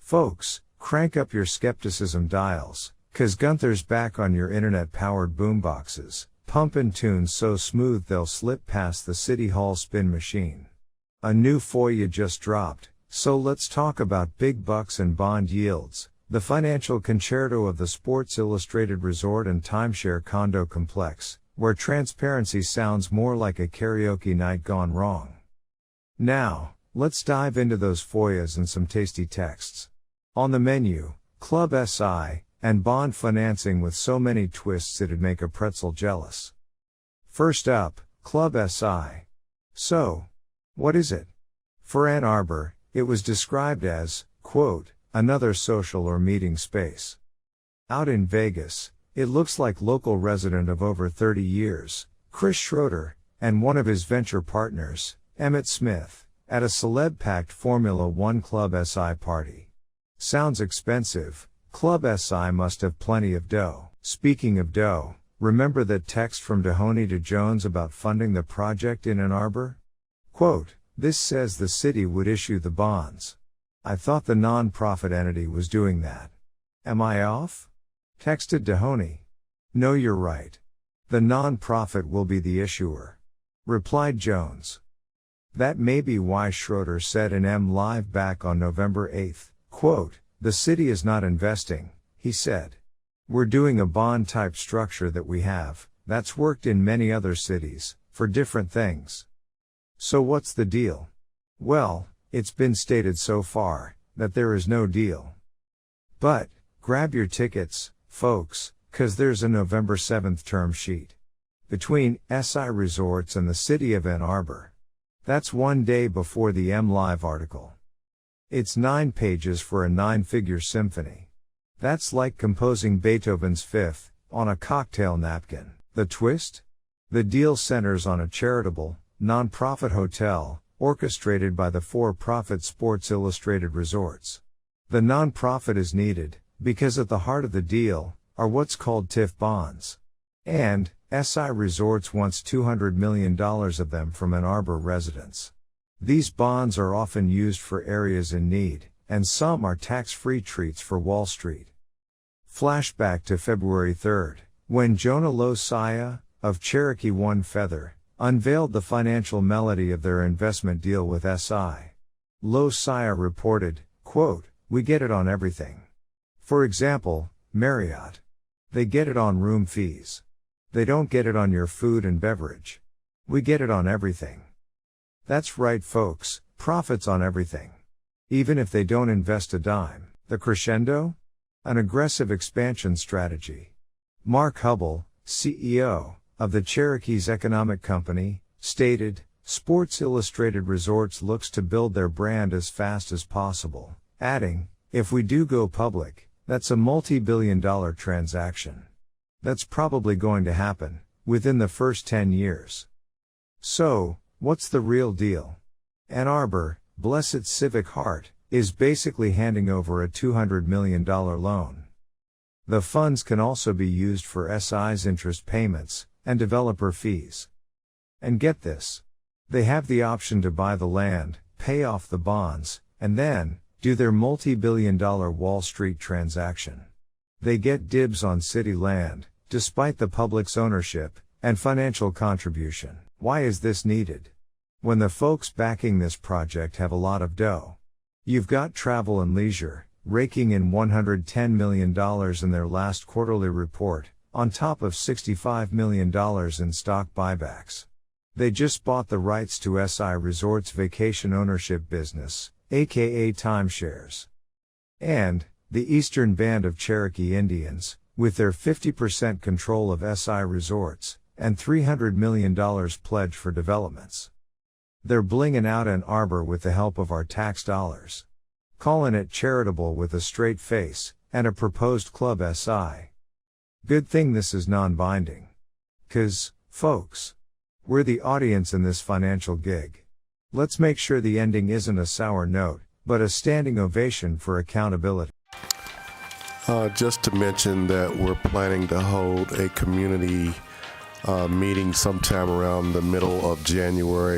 Folks, crank up your skepticism dials, 'cause Gunther's back on your internet-powered boomboxes, pumping tunes so smooth they'll slip past the City Hall spin machine. A new FOIA just dropped, so let's talk about big bucks and bond yields, the financial concerto of the Sports Illustrated Resort and Timeshare condo complex, where transparency sounds more like a karaoke night gone wrong. Now, let's dive into those FOIAs and some tasty texts. On the menu, Club SI, and bond financing with so many twists it'd make a pretzel jealous. First up, Club SI. So, what is it? For Ann Arbor, it was described as, quote, another social or meeting space. Out in Vegas, it looks like local resident of over 30 years, Chris Schroeder, and one of his venture partners, Emmett Smith, at a celeb-packed Formula One Club SI party. Sounds expensive. Club SI must have plenty of dough. Speaking of dough, remember that text from Mahoney to Jones about funding the project in Ann Arbor? Quote, this says the city would issue the bonds. I thought the non-profit entity was doing that. Am I off? Texted Mahoney. No, you're right. The non-profit will be the issuer. Replied Jones. That may be why Schroeder said in M Live back on November 8th, quote, the city is not investing, he said. We're doing a bond-type structure that we have, that's worked in many other cities, for different things. So what's the deal? Well, it's been stated so far, that there is no deal. But, grab your tickets, folks, 'cause there's a November 7th term sheet. Between SI Resorts and the city of Ann Arbor. That's one day before the M Live article. It's 9 pages for a 9-figure symphony. That's like composing Beethoven's Fifth, on a cocktail napkin. The twist? The deal centers on a charitable, non-profit hotel, orchestrated by the for-profit Sports Illustrated Resorts. The non-profit is needed, because at the heart of the deal, are what's called TIF Bonds. And, SI Resorts wants $200 million of them from Ann Arbor residents. These bonds are often used for areas in need, and some are tax-free treats for Wall Street. Flashback to February 3rd, when Jonah Losiah, of Cherokee One Feather, unveiled the financial melody of their investment deal with SI. Losiah reported, quote, we get it on everything. For example, Marriott. They get it on room fees. They don't get it on your food and beverage. We get it on everything. That's right, folks, profits on everything. Even if they don't invest a dime. The crescendo? An aggressive expansion strategy. Mark Hubble, CEO, of the Cherokee's Economic Company, stated, Sports Illustrated Resorts looks to build their brand as fast as possible, adding, if we do go public, that's a multi-billion-dollar transaction. That's probably going to happen, within the first 10 years. So, what's the real deal? Ann Arbor, bless its civic heart, is basically handing over a $200 million loan. The funds can also be used for SI's interest payments, and developer fees. And get this. They have the option to buy the land, pay off the bonds, and then, do their multi-billion-dollar Wall Street transaction. They get dibs on city land, despite the public's ownership, and financial contribution. Why is this needed? When the folks backing this project have a lot of dough. You've got Travel and Leisure, raking in $110 million in their last quarterly report, on top of $65 million in stock buybacks. They just bought the rights to SI Resorts vacation ownership business, aka Timeshares. And, the Eastern Band of Cherokee Indians, with their 50% control of SI Resorts, and $300 million pledged for developments. They're blinging out Ann Arbor with the help of our tax dollars. Calling it charitable with a straight face, and a proposed Club SI. Good thing this is non-binding. 'Cause, folks, we're the audience in this financial gig. Let's make sure the ending isn't a sour note, but a standing ovation for accountability. Just to mention that we're planning to hold a community meeting sometime around the middle of January.